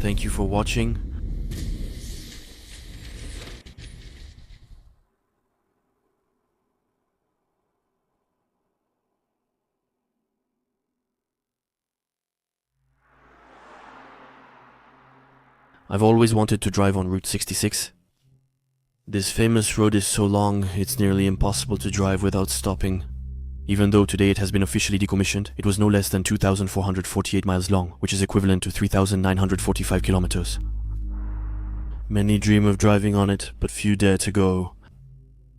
Thank you for watching. I've always wanted to drive on Route 66. This famous road is so long, it's nearly impossible to drive without stopping. Even though today it has been officially decommissioned, it was no less than 2,448 miles long, which is equivalent to 3,945 kilometers. Many dream of driving on it, but few dare to go.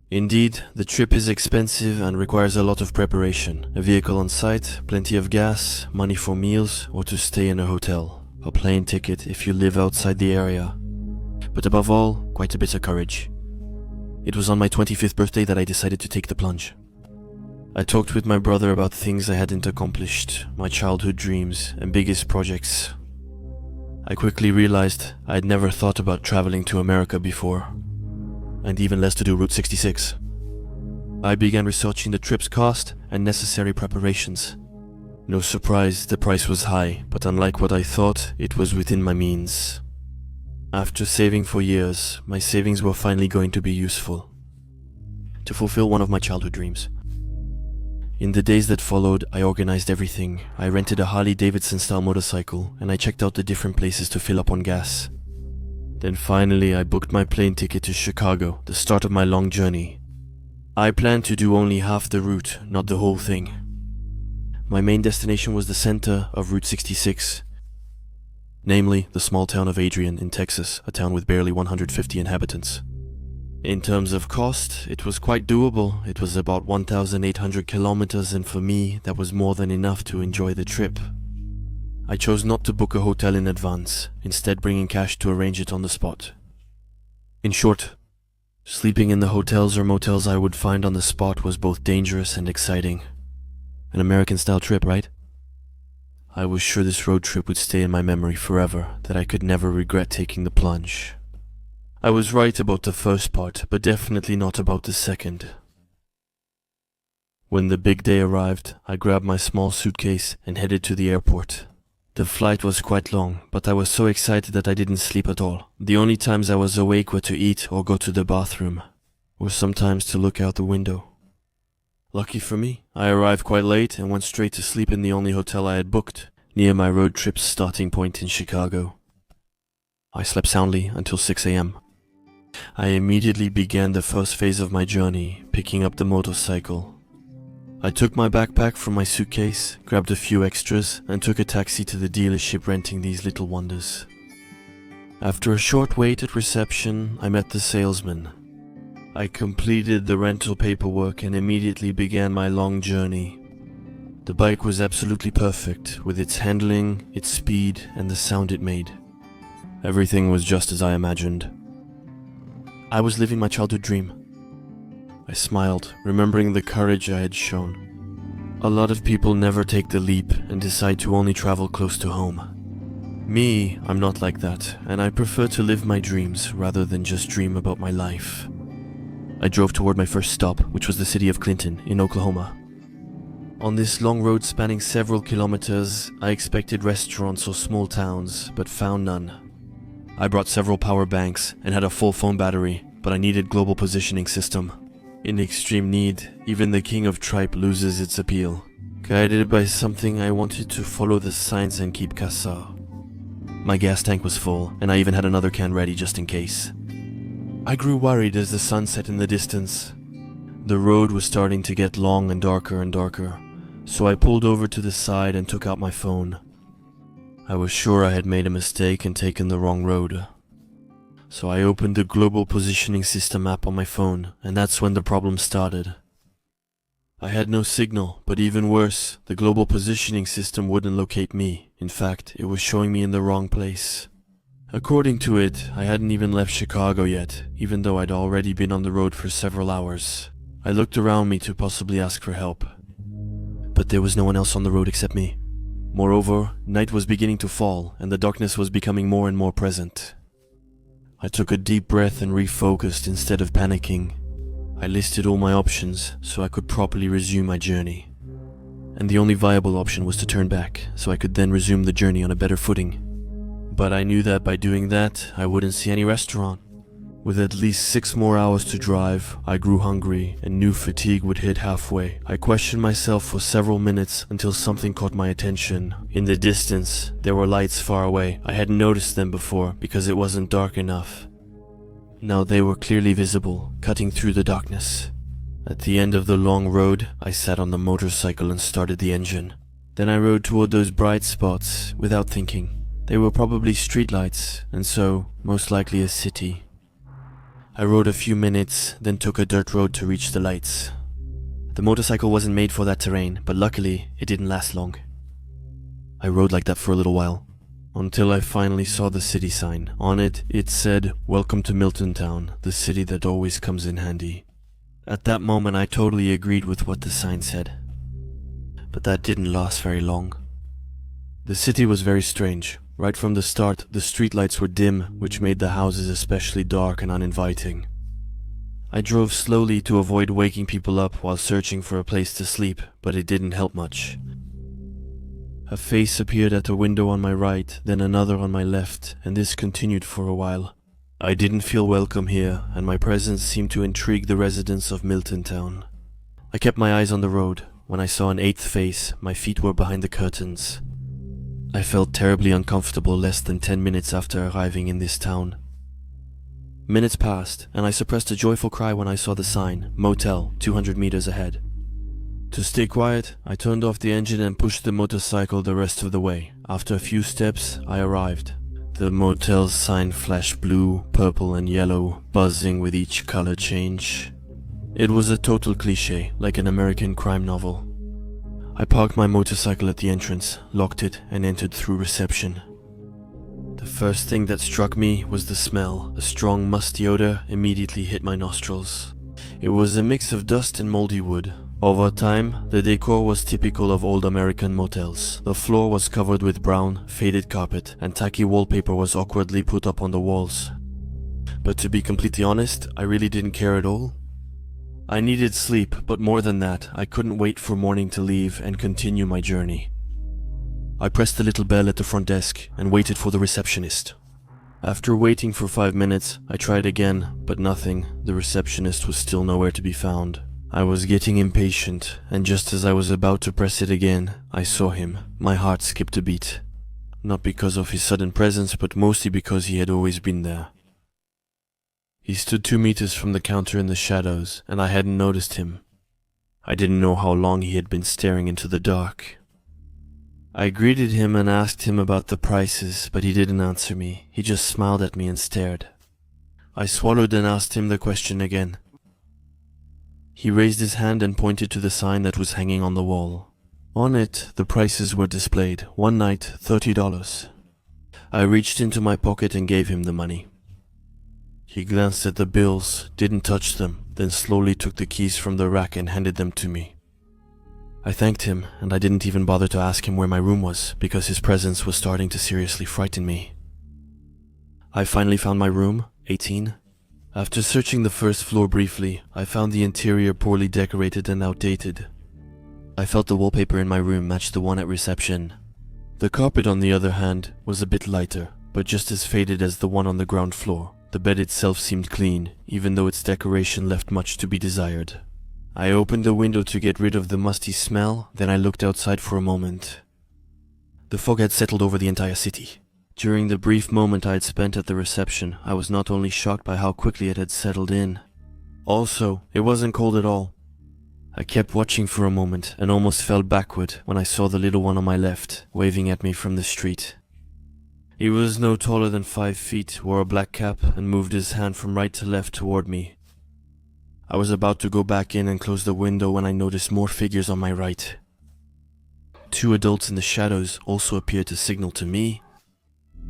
Indeed, the trip is expensive and requires a lot of preparation. A vehicle on site, plenty of gas, money for meals, or to stay in a hotel. A plane ticket if you live outside the area. But above all, quite a bit of courage. It was on my 25th birthday that I decided to take the plunge. I talked with my brother about things I hadn't accomplished, my childhood dreams and biggest projects. I quickly realized I had never thought about traveling to America before, and even less to do Route 66. I began researching the trip's cost and necessary preparations. No surprise, the price was high, but unlike what I thought, it was within my means. After saving for years, my savings were finally going to be useful to fulfill one of my childhood dreams. In the days that followed, I organized everything. I rented a Harley-Davidson style motorcycle, and I checked out the different places to fill up on gas. Then finally, I booked my plane ticket to Chicago, the start of my long journey. I planned to do only half the route, not the whole thing. My main destination was the center of Route 66, namely the small town of Adrian in Texas, a town with barely 150 inhabitants. In terms of cost, it was quite doable. It was about 1,800 kilometers, and for me, that was more than enough to enjoy the trip. I chose not to book a hotel in advance, instead bringing cash to arrange it on the spot. In short, sleeping in the hotels or motels I would find on the spot was both dangerous and exciting. An American-style trip, right? I was sure this road trip would stay in my memory forever, that I could never regret taking the plunge. I was right about the first part, but definitely not about the second. When the big day arrived, I grabbed my small suitcase and headed to the airport. The flight was quite long, but I was so excited that I didn't sleep at all. The only times I was awake were to eat or go to the bathroom, or sometimes to look out the window. Lucky for me, I arrived quite late and went straight to sleep in the only hotel I had booked, near my road trip's starting point in Chicago. I slept soundly until 6 a.m. I immediately began the first phase of my journey, picking up the motorcycle. I took my backpack from my suitcase, grabbed a few extras, and took a taxi to the dealership renting these little wonders. After a short wait at reception, I met the salesman. I completed the rental paperwork and immediately began my long journey. The bike was absolutely perfect, with its handling, its speed, and the sound it made. Everything was just as I imagined. I was living my childhood dream. I smiled, remembering the courage I had shown. A lot of people never take the leap and decide to only travel close to home. Me, I'm not like that, and I prefer to live my dreams rather than just dream about my life. I drove toward my first stop, which was the city of Clinton, in Oklahoma. On this long road spanning several kilometers, I expected restaurants or small towns, but found none. I brought several power banks and had a full phone battery, but I needed global positioning system. In extreme need, even the king of tripe loses its appeal. Guided by something, I wanted to follow the signs and keep casa. My gas tank was full, and I even had another can ready just in case. I grew worried as the sun set in the distance. The road was starting to get long and darker, so I pulled over to the side and took out my phone. I was sure I had made a mistake and taken the wrong road. So I opened the Global Positioning System app on my phone, and that's when the problem started. I had no signal, but even worse, the Global Positioning System wouldn't locate me. In fact, it was showing me in the wrong place. According to it, I hadn't even left Chicago yet, even though I'd already been on the road for several hours. I looked around me to possibly ask for help, but there was no one else on the road except me. Moreover, night was beginning to fall, and the darkness was becoming more and more present. I took a deep breath and refocused instead of panicking. I listed all my options so I could properly resume my journey. And the only viable option was to turn back, so I could then resume the journey on a better footing. But I knew that by doing that, I wouldn't see any restaurant. With at least 6 more hours to drive, I grew hungry and knew fatigue would hit halfway. I questioned myself for several minutes until something caught my attention. In the distance, there were lights far away. I hadn't noticed them before because it wasn't dark enough. Now they were clearly visible, cutting through the darkness. At the end of the long road, I sat on the motorcycle and started the engine. Then I rode toward those bright spots without thinking. They were probably streetlights, and so, most likely a city. I rode a few minutes, then took a dirt road to reach the lights. The motorcycle wasn't made for that terrain, but luckily, it didn't last long. I rode like that for a little while, until I finally saw the city sign. On it, it said, "Welcome to Milton Town, the city that always comes in handy." At that moment, I totally agreed with what the sign said. But that didn't last very long. The city was very strange. Right from the start, the streetlights were dim, which made the houses especially dark and uninviting. I drove slowly to avoid waking people up while searching for a place to sleep, but it didn't help much. A face appeared at a window on my right, then another on my left, and this continued for a while. I didn't feel welcome here, and my presence seemed to intrigue the residents of Milton Town. I kept my eyes on the road. When I saw an 8th face, my feet were behind the curtains. I felt terribly uncomfortable less than 10 minutes after arriving in this town. Minutes passed, and I suppressed a joyful cry when I saw the sign, "Motel, 200 meters ahead." To stay quiet, I turned off the engine and pushed the motorcycle the rest of the way. After a few steps, I arrived. The motel's sign flashed blue, purple, and yellow, buzzing with each color change. It was a total cliché, like an American crime novel. I parked my motorcycle at the entrance, locked it, and entered through reception. The first thing that struck me was the smell. A strong, musty odor immediately hit my nostrils. It was a mix of dust and moldy wood. Over time, the decor was typical of old American motels. The floor was covered with brown, faded carpet, and tacky wallpaper was awkwardly put up on the walls. But to be completely honest, I really didn't care at all. I needed sleep, but more than that, I couldn't wait for morning to leave and continue my journey. I pressed the little bell at the front desk and waited for the receptionist. After waiting for 5 minutes, I tried again, but nothing. The receptionist was still nowhere to be found. I was getting impatient, and just as I was about to press it again, I saw him. My heart skipped a beat. Not because of his sudden presence, but mostly because he had always been there. He stood 2 meters from the counter in the shadows, and I hadn't noticed him. I didn't know how long he had been staring into the dark. I greeted him and asked him about the prices, but he didn't answer me. He just smiled at me and stared. I swallowed and asked him the question again. He raised his hand and pointed to the sign that was hanging on the wall. On it, the prices were displayed. One night, $30. I reached into my pocket and gave him the money. He glanced at the bills, didn't touch them, then slowly took the keys from the rack and handed them to me. I thanked him, and I didn't even bother to ask him where my room was, because his presence was starting to seriously frighten me. I finally found my room, 18. After searching the first floor briefly, I found the interior poorly decorated and outdated. I felt the wallpaper in my room matched the one at reception. The carpet, on the other hand, was a bit lighter, but just as faded as the one on the ground floor. The bed itself seemed clean, even though its decoration left much to be desired. I opened the window to get rid of the musty smell, then I looked outside for a moment. The fog had settled over the entire city. During the brief moment I had spent at the reception, I was not only shocked by how quickly it had settled in. Also, it wasn't cold at all. I kept watching for a moment and almost fell backward when I saw the little one on my left, waving at me from the street. He was no taller than 5 feet, wore a black cap, and moved his hand from right to left toward me. I was about to go back in and close the window when I noticed more figures on my right. 2 adults in the shadows also appeared to signal to me.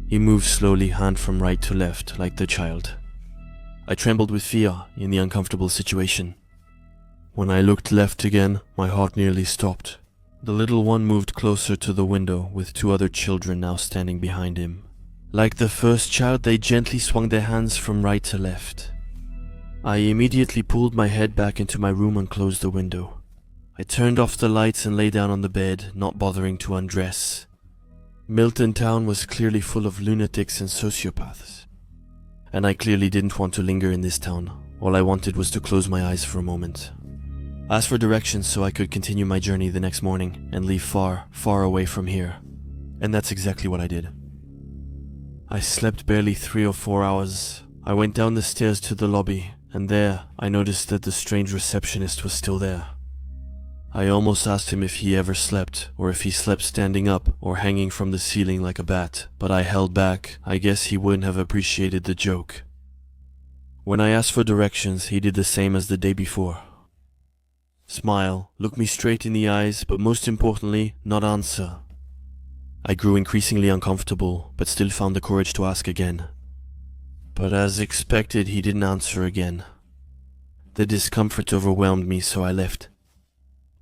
He moved slowly, hand from right to left, like the child. I trembled with fear in the uncomfortable situation. When I looked left again, my heart nearly stopped. The little one moved closer to the window, with 2 other children now standing behind him. Like the first child, they gently swung their hands from right to left. I immediately pulled my head back into my room and closed the window. I turned off the lights and lay down on the bed, not bothering to undress. Milton town was clearly full of lunatics and sociopaths. And I clearly didn't want to linger in this town. All I wanted was to close my eyes for a moment. Ask for directions so I could continue my journey the next morning and leave far, far away from here. And that's exactly what I did. I slept barely 3 or 4 hours. I went down the stairs to the lobby, and there I noticed that the strange receptionist was still there. I almost asked him if he ever slept, or if he slept standing up or hanging from the ceiling like a bat, but I held back. I guess he wouldn't have appreciated the joke. When I asked for directions, he did the same as the day before. Smile, look me straight in the eyes, but most importantly, not answer. I grew increasingly uncomfortable, but still found the courage to ask again. But as expected, he didn't answer again. The discomfort overwhelmed me, so I left.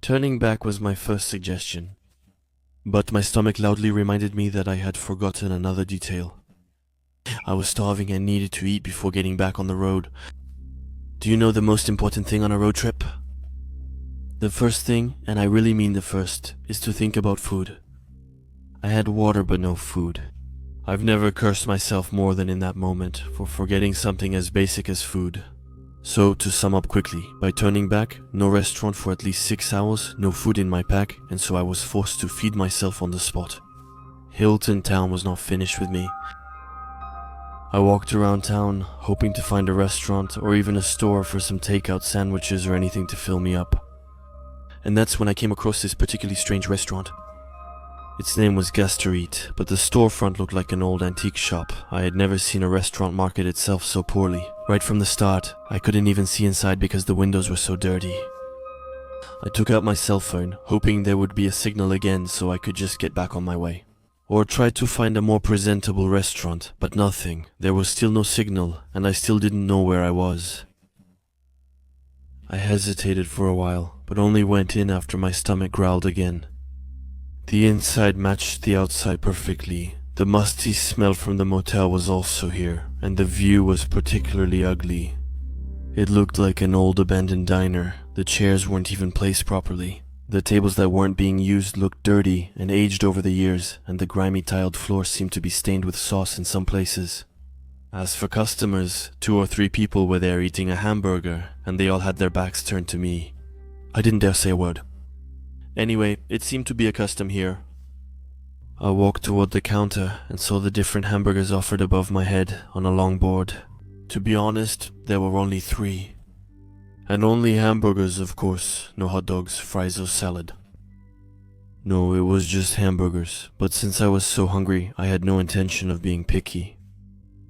Turning back was my first suggestion, but my stomach loudly reminded me that I had forgotten another detail. I was starving and needed to eat before getting back on the road. Do you know the most important thing on a road trip? The first thing, and I really mean the first, is to think about food. I had water but no food. I've never cursed myself more than in that moment for forgetting something as basic as food. So, to sum up quickly, by turning back, no restaurant for at least 6 hours, no food in my pack, and so I was forced to feed myself on the spot. Hilton town was not finished with me. I walked around town, hoping to find a restaurant or even a store for some takeout sandwiches or anything to fill me up. And that's when I came across this particularly strange restaurant. Its name was Gasterit, but the storefront looked like an old antique shop. I had never seen a restaurant market itself so poorly. Right from the start, I couldn't even see inside because the windows were so dirty. I took out my cell phone, hoping there would be a signal again so I could just get back on my way. Or tried to find a more presentable restaurant, but nothing. There was still no signal, and I still didn't know where I was. I hesitated for a while, but only went in after my stomach growled again. The inside matched the outside perfectly. The musty smell from the motel was also here, and the view was particularly ugly. It looked like an old abandoned diner. The chairs weren't even placed properly. The tables that weren't being used looked dirty and aged over the years, and the grimy tiled floor seemed to be stained with sauce in some places. As for customers, 2 or 3 people were there eating a hamburger, and they all had their backs turned to me. I didn't dare say a word. Anyway, it seemed to be a custom here. I walked toward the counter and saw the different hamburgers offered above my head on a long board. To be honest, there were only 3. And only hamburgers, of course, no hot dogs, fries or salad. No, it was just hamburgers, but since I was so hungry, I had no intention of being picky.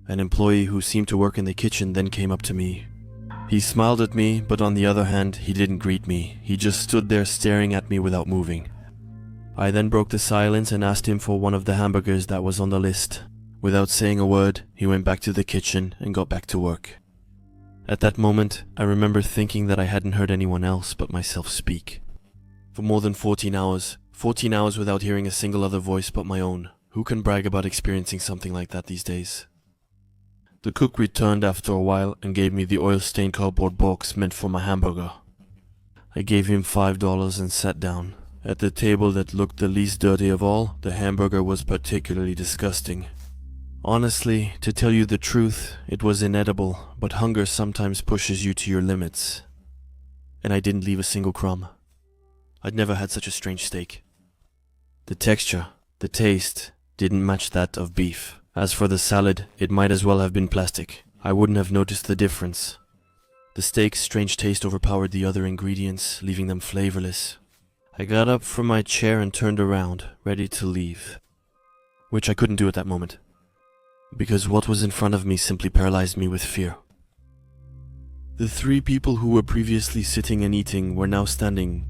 An employee who seemed to work in the kitchen then came up to me. He smiled at me, but on the other hand, he didn't greet me. He just stood there staring at me without moving. I then broke the silence and asked him for one of the hamburgers that was on the list. Without saying a word, he went back to the kitchen and got back to work. At that moment, I remember thinking that I hadn't heard anyone else but myself speak. For more than 14 hours without hearing a single other voice but my own. Who can brag about experiencing something like that these days? The cook returned after a while and gave me the oil-stained cardboard box meant for my hamburger. I gave him $5 and sat down. At the table that looked the least dirty of all, the hamburger was particularly disgusting. Honestly, to tell you the truth, it was inedible, but hunger sometimes pushes you to your limits. And I didn't leave a single crumb. I'd never had such a strange steak. The texture, the taste, didn't match that of beef. As for the salad, it might as well have been plastic. I wouldn't have noticed the difference. The steak's strange taste overpowered the other ingredients, leaving them flavorless. I got up from my chair and turned around, ready to leave. Which I couldn't do at that moment, because what was in front of me simply paralyzed me with fear. The 3 people who were previously sitting and eating were now standing,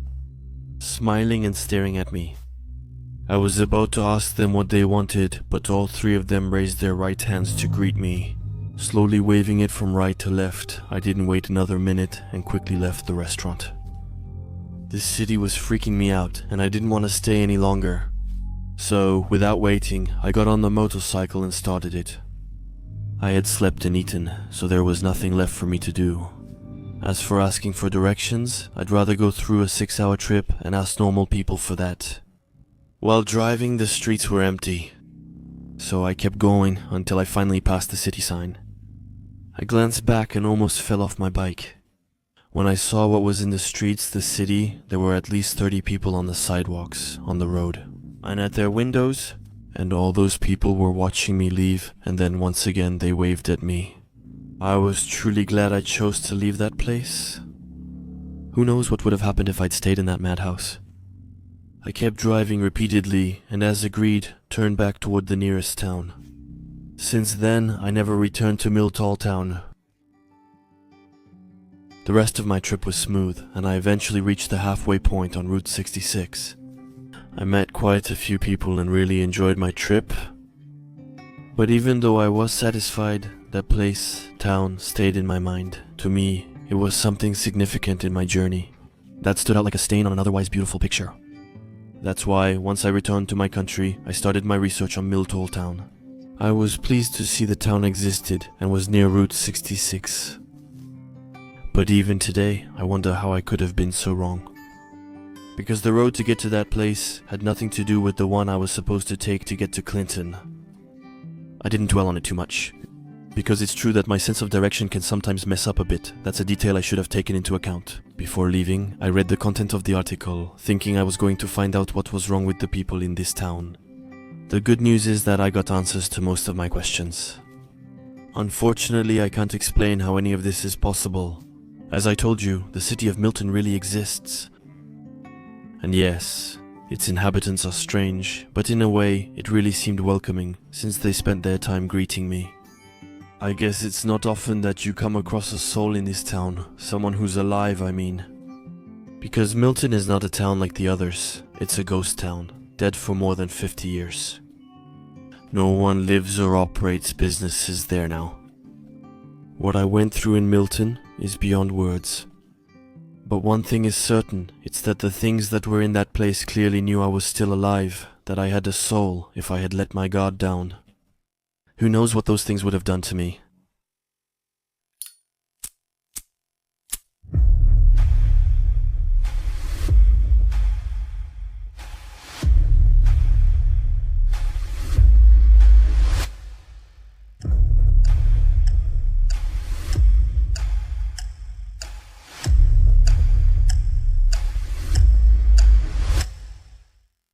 smiling and staring at me. I was about to ask them what they wanted, but all 3 of them raised their right hands to greet me. Slowly waving it from right to left, I didn't wait another minute and quickly left the restaurant. This city was freaking me out, and I didn't want to stay any longer. So, without waiting, I got on the motorcycle and started it. I had slept and eaten, so there was nothing left for me to do. As for asking for directions, I'd rather go through a 6-hour trip and ask normal people for that. While driving, the streets were empty, so I kept going until I finally passed the city sign. I glanced back and almost fell off my bike. When I saw what was in the streets, the city, there were at least 30 people on the sidewalks, on the road, and at their windows, and all those people were watching me leave, and then once again they waved at me. I was truly glad I chose to leave that place. Who knows what would have happened if I'd stayed in that madhouse. I kept driving repeatedly, and as agreed, turned back toward the nearest town. Since then, I never returned to Milton town. The rest of my trip was smooth, and I eventually reached the halfway point on Route 66. I met quite a few people and really enjoyed my trip. But even though I was satisfied, that place, town, stayed in my mind. To me, it was something significant in my journey that stood out like a stain on an otherwise beautiful picture. That's why, once I returned to my country, I started my research on Milton town. I was pleased to see the town existed and was near Route 66. But even today, I wonder how I could have been so wrong. Because the road to get to that place had nothing to do with the one I was supposed to take to get to Clinton. I didn't dwell on it too much, because it's true that my sense of direction can sometimes mess up a bit. That's a detail I should have taken into account. Before leaving, I read the content of the article, thinking I was going to find out what was wrong with the people in this town. The good news is that I got answers to most of my questions. Unfortunately, I can't explain how any of this is possible. As I told you, the city of Milton really exists. And yes, its inhabitants are strange, but in a way, it really seemed welcoming, since they spent their time greeting me. I guess it's not often that you come across a soul in this town, someone who's alive, I mean. Because Milton is not a town like the others, it's a ghost town, dead for more than 50 years. No one lives or operates businesses there now. What I went through in Milton is beyond words. But one thing is certain, it's that the things that were in that place clearly knew I was still alive, that I had a soul if I had let my guard down. Who knows what those things would have done to me?